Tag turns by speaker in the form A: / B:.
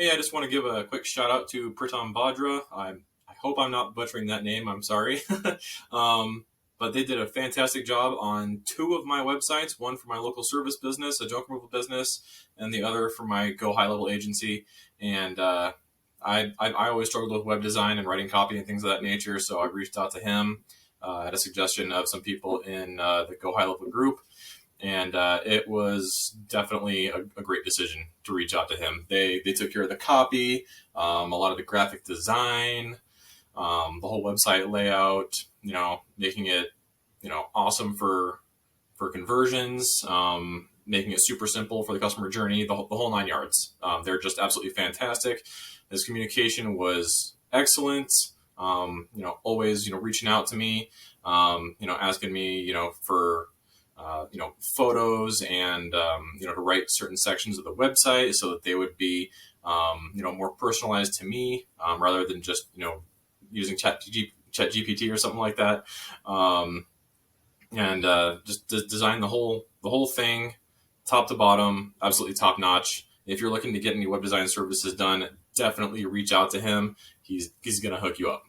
A: Hey, I just want to give a quick shout out to Pritam Bhadra. I hope I'm not butchering that name. I'm sorry. But they did a fantastic job on two of my websites, one for my local service business, a junk removal business, and the other for my GoHighLevel agency. And I always struggled with web design and writing copy and things of that nature, so I reached out to him at a suggestion of some people in the GoHighLevel group. And it was definitely a great decision to reach out to him. They took care of the copy, a lot of the graphic design, the whole website layout, making it, awesome for conversions, making it super simple for the customer journey, the whole nine yards. They're just absolutely fantastic. His communication was excellent. Always, reaching out to me, asking me, for photos and, to write certain sections of the website so that they would be, more personalized to me, rather than just, using ChatGPT or something like that. Just design the whole thing, top to bottom, absolutely top notch. If you're looking to get any web design services done, definitely reach out to him. He's going to hook you up.